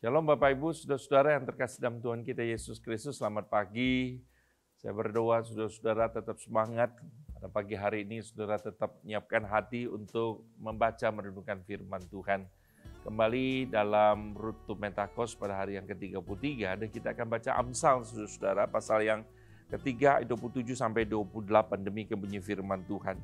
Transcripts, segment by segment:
Shalom Bapak Ibu, saudara-saudara yang terkasih dalam Tuhan kita Yesus Kristus, selamat pagi. Saya berdoa saudara-saudara tetap semangat. Pada pagi hari ini saudara tetap menyiapkan hati untuk membaca merenungkan firman Tuhan. Kembali dalam Root to Pentecost pada hari yang ke-33, dan kita akan baca Amsal saudara-saudara, pasal yang ketiga, 27 sampai 28, demikian bunyi firman Tuhan.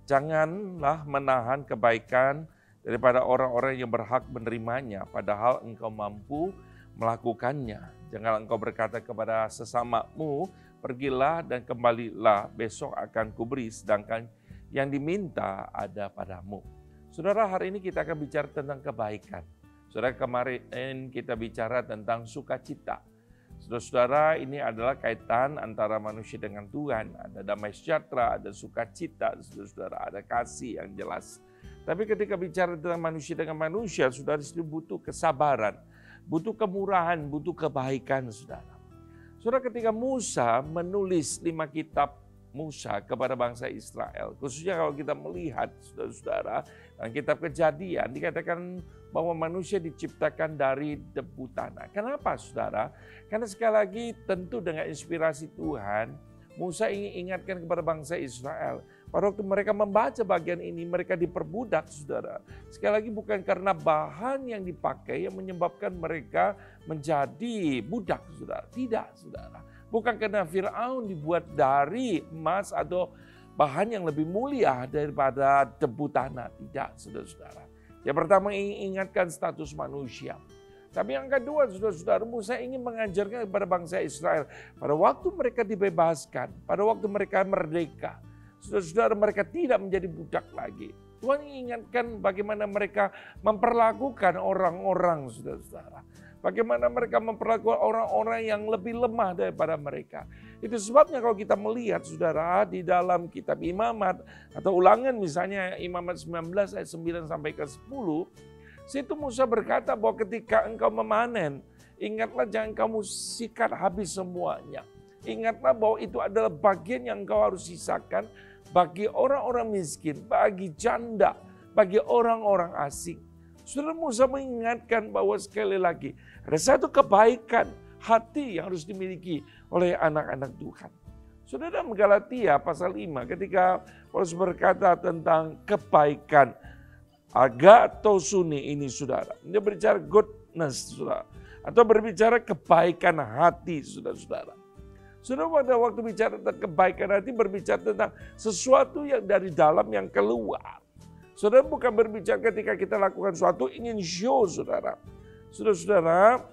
Janganlah menahan kebaikan daripada orang-orang yang berhak menerimanya, padahal engkau mampu melakukannya. Janganlah engkau berkata kepada sesamamu, pergilah dan kembalilah, besok akan kuberi, sedangkan yang diminta ada padamu. Saudara, hari ini kita akan bicara tentang kebaikan. Saudara, kemarin kita bicara tentang sukacita. Saudara-saudara, ini adalah kaitan antara manusia dengan Tuhan. Ada damai sejahtera, ada sukacita, saudara-saudara, ada kasih yang jelas. Tapi ketika bicara tentang manusia dengan manusia, saudara, itu butuh kesabaran, butuh kemurahan, butuh kebaikan, saudara. Saudara, ketika Musa menulis 5 kitab Musa kepada bangsa Israel, khususnya kalau kita melihat, saudara-saudara, dalam kitab Kejadian dikatakan bahwa manusia diciptakan dari debu tanah. Kenapa, saudara? Karena sekali lagi tentu dengan inspirasi Tuhan, Musa ingin ingatkan kepada bangsa Israel. Pada waktu mereka membaca bagian ini, mereka diperbudak, saudara. Sekali lagi bukan karena bahan yang dipakai yang menyebabkan mereka menjadi budak, saudara. Tidak, saudara. Bukan karena Fir'aun dibuat dari emas atau bahan yang lebih mulia daripada debu tanah. Tidak, saudara-saudara. Yang pertama ingin ingatkan status manusia. Tapi yang kedua, saudara-saudara, Musa ingin mengajarkan kepada bangsa Israel. Pada waktu mereka dibebaskan, pada waktu mereka merdeka, saudara-saudara, mereka tidak menjadi budak lagi. Tuhan ingatkan bagaimana mereka memperlakukan orang-orang, saudara-saudara. Bagaimana mereka memperlakukan orang-orang yang lebih lemah daripada mereka. Itu sebabnya kalau kita melihat, saudara, di dalam kitab Imamat atau Ulangan misalnya, Imamat 19 ayat 9 sampai ke 10, situ Musa berkata bahwa ketika engkau memanen, ingatlah jangan kamu sikat habis semuanya. Ingatlah bahwa itu adalah bagian yang engkau harus sisakan bagi orang-orang miskin, bagi janda, bagi orang-orang asing. Saudara, Musa mengingatkan bahwa sekali lagi ada satu kebaikan hati yang harus dimiliki oleh anak-anak Tuhan. Saudara, dalam Galatia pasal 5 ketika Paulus berkata tentang kebaikan, agatosune ini, saudara. Dia berbicara goodness, saudara. Atau berbicara kebaikan hati, saudara-saudara. Saudara, pada waktu bicara tentang kebaikan hati berbicara tentang sesuatu yang dari dalam yang keluar. Saudara, bukan berbicara ketika kita lakukan sesuatu ingin show, saudara. Saudara-saudara,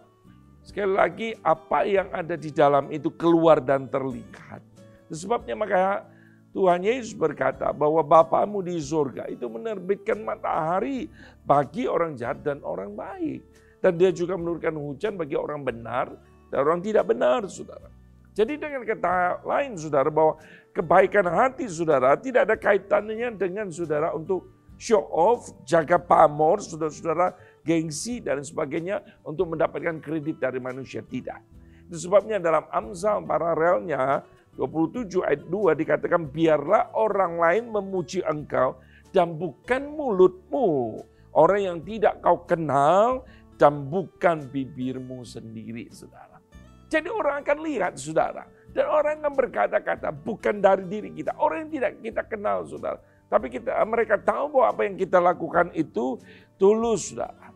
sekali lagi apa yang ada di dalam itu keluar dan terlihat. Sebabnya maka Tuhan Yesus berkata bahwa Bapamu di surga itu menerbitkan matahari bagi orang jahat dan orang baik. Dan dia juga menurunkan hujan bagi orang benar dan orang tidak benar, saudara. Jadi dengan kata lain, saudara, bahwa kebaikan hati, saudara, tidak ada kaitannya dengan saudara untuk show off, jaga pamor, saudara-saudara, gengsi dan sebagainya untuk mendapatkan kredit dari manusia. Tidak. Itu sebabnya dalam Amsal paralelnya 27 ayat 2 dikatakan biarlah orang lain memuji engkau dan bukan mulutmu. Orang yang tidak kau kenal dan bukan bibirmu sendiri, saudara. Jadi orang akan lihat, saudara. Dan orang akan berkata-kata bukan dari diri kita. Orang yang tidak kita kenal, saudara. Tapi mereka tahu bahwa apa yang kita lakukan itu tulus, saudara.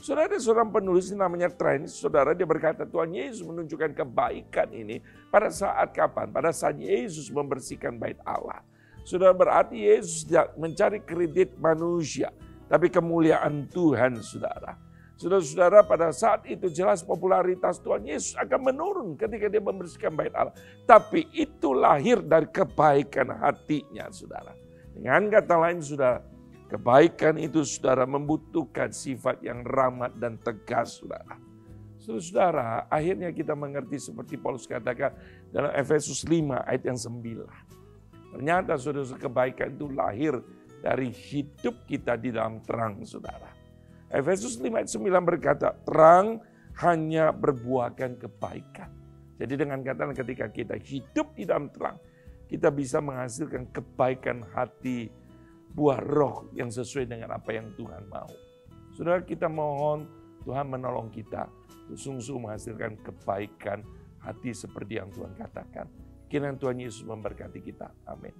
Saudara, ada seorang penulis namanya Trent, saudara, dia berkata Tuhan Yesus menunjukkan kebaikan ini pada saat kapan? Pada saat Yesus membersihkan bait Allah. Saudara, berarti Yesus tidak mencari kredit manusia, tapi kemuliaan Tuhan, saudara. Saudara-saudara, pada saat itu jelas popularitas Tuhan Yesus akan menurun ketika dia membersihkan bait Allah. Tapi itu lahir dari kebaikan hatinya, saudara. Dengan kata lain, saudara, kebaikan itu, saudara, membutuhkan sifat yang ramah dan tegas, saudara. Saudara, akhirnya kita mengerti seperti Paulus katakan dalam Efesus 5 ayat yang 9. Ternyata, saudara, kebaikan itu lahir dari hidup kita di dalam terang, saudara. Efesus 5 ayat 9 berkata, terang hanya berbuahkan kebaikan. Jadi dengan kata ketika kita hidup di dalam terang, kita bisa menghasilkan kebaikan hati, buah roh yang sesuai dengan apa yang Tuhan mau. Saudara, kita mohon Tuhan menolong kita untuk sungguh menghasilkan kebaikan hati seperti yang Tuhan katakan. Kiranya Tuhan Yesus memberkati kita. Amin.